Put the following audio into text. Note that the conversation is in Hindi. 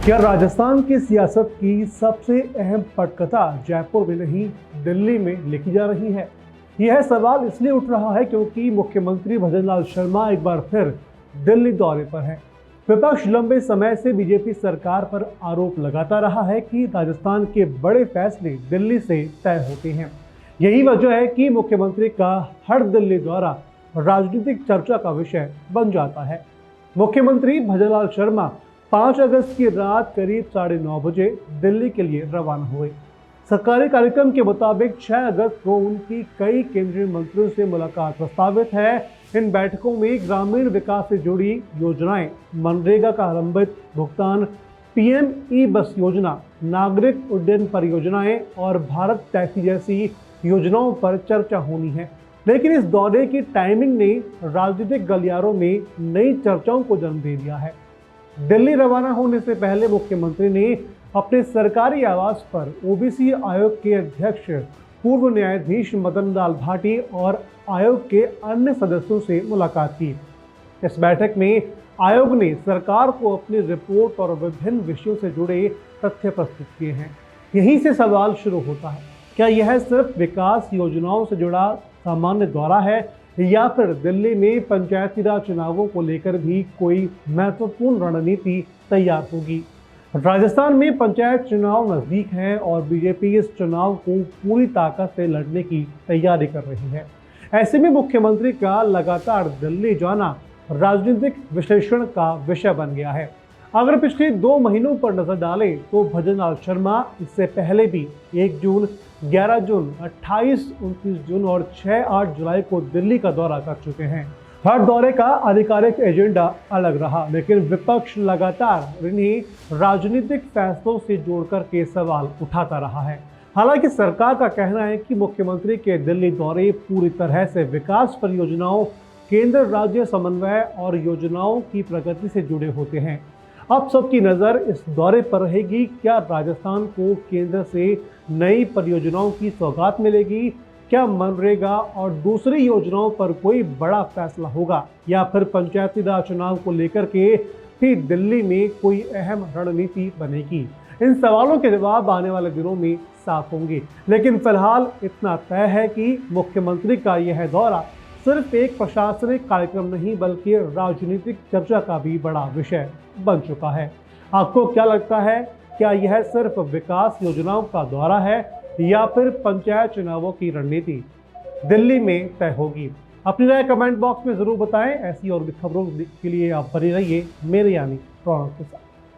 क्या राजस्थान की सियासत की सबसे अहम पटकथा जयपुर में नहीं दिल्ली में लिखी जा रही है? यह सवाल इसलिए उठ रहा है क्योंकि मुख्यमंत्री भजनलाल शर्मा एक बार फिर दिल्ली दौरे पर हैं। विपक्ष लंबे समय से बीजेपी सरकार पर आरोप लगाता रहा है कि राजस्थान के बड़े फैसले दिल्ली से तय होते हैं। यही वजह है कि मुख्यमंत्री का हर दिल्ली दौरा राजनीतिक चर्चा का विषय बन जाता है। मुख्यमंत्री भजनलाल शर्मा 5 अगस्त की रात करीब 9:30 बजे दिल्ली के लिए रवाना हुए। सरकारी कार्यक्रम के मुताबिक 6 अगस्त को उनकी कई केंद्रीय मंत्रियों से मुलाकात प्रस्तावित है। इन बैठकों में ग्रामीण विकास से जुड़ी योजनाएं, मनरेगा का लंबित भुगतान, पीएम ई बस योजना, नागरिक उड्डयन परियोजनाएं और भारत टैक्सी जैसी योजनाओं पर चर्चा होनी है। लेकिन इस दौरे की टाइमिंग ने राजनीतिक गलियारों में नई चर्चाओं को जन्म दे दिया है। दिल्ली रवाना होने से पहले मुख्यमंत्री ने अपने सरकारी आवास पर ओबीसी आयोग के अध्यक्ष पूर्व न्यायाधीश मदन लाल भाटी और आयोग के अन्य सदस्यों से मुलाकात की। इस बैठक में आयोग ने सरकार को अपनी रिपोर्ट और विभिन्न विषयों से जुड़े तथ्य प्रस्तुत किए हैं। यहीं से सवाल शुरू होता है, क्या यह सिर्फ विकास योजनाओं से जुड़ा सामान्य दौरा है या फिर दिल्ली में पंचायती राज चुनावों को लेकर भी कोई महत्वपूर्ण रणनीति तैयार होगी? राजस्थान में पंचायत चुनाव नजदीक हैं और बीजेपी इस चुनाव को पूरी ताकत से लड़ने की तैयारी कर रही है। ऐसे में मुख्यमंत्री का लगातार दिल्ली जाना राजनीतिक विश्लेषण का विषय बन गया है। अगर पिछले 2 महीनों पर नजर डालें तो भजनलाल शर्मा इससे पहले भी 1 जून, 11 जून, 28, 29 जून और 6-8 जुलाई को दिल्ली का दौरा कर चुके हैं। हर दौरे का आधिकारिक एजेंडा अलग रहा, लेकिन विपक्ष लगातार इन्हीं राजनीतिक फैसलों से जोड़कर के सवाल उठाता रहा है। हालांकि सरकार का कहना है कि मुख्यमंत्री के दिल्ली दौरे पूरी तरह से विकास परियोजनाओं, केंद्र राज्य समन्वय और योजनाओं की प्रगति से जुड़े होते हैं। अब सबकी नज़र इस दौरे पर रहेगी। क्या राजस्थान को केंद्र से नई परियोजनाओं की सौगात मिलेगी? क्या मनरेगा और दूसरी योजनाओं पर कोई बड़ा फैसला होगा या फिर पंचायती राज चुनाव को लेकर के भी दिल्ली में कोई अहम रणनीति बनेगी? इन सवालों के जवाब आने वाले दिनों में साफ होंगे, लेकिन फिलहाल इतना तय है कि मुख्यमंत्री का यह दौरा सिर्फ एक प्रशासनिक कार्यक्रम नहीं बल्कि राजनीतिक चर्चा का भी बड़ा विषय बन चुका है। आपको क्या लगता है, क्या यह सिर्फ विकास योजनाओं का दौरा है या फिर पंचायत चुनावों की रणनीति दिल्ली में तय होगी? अपनी राय कमेंट बॉक्स में जरूर बताएं। ऐसी और भी खबरों के लिए आप बने रहिए मेरे यानी रौनक के साथ।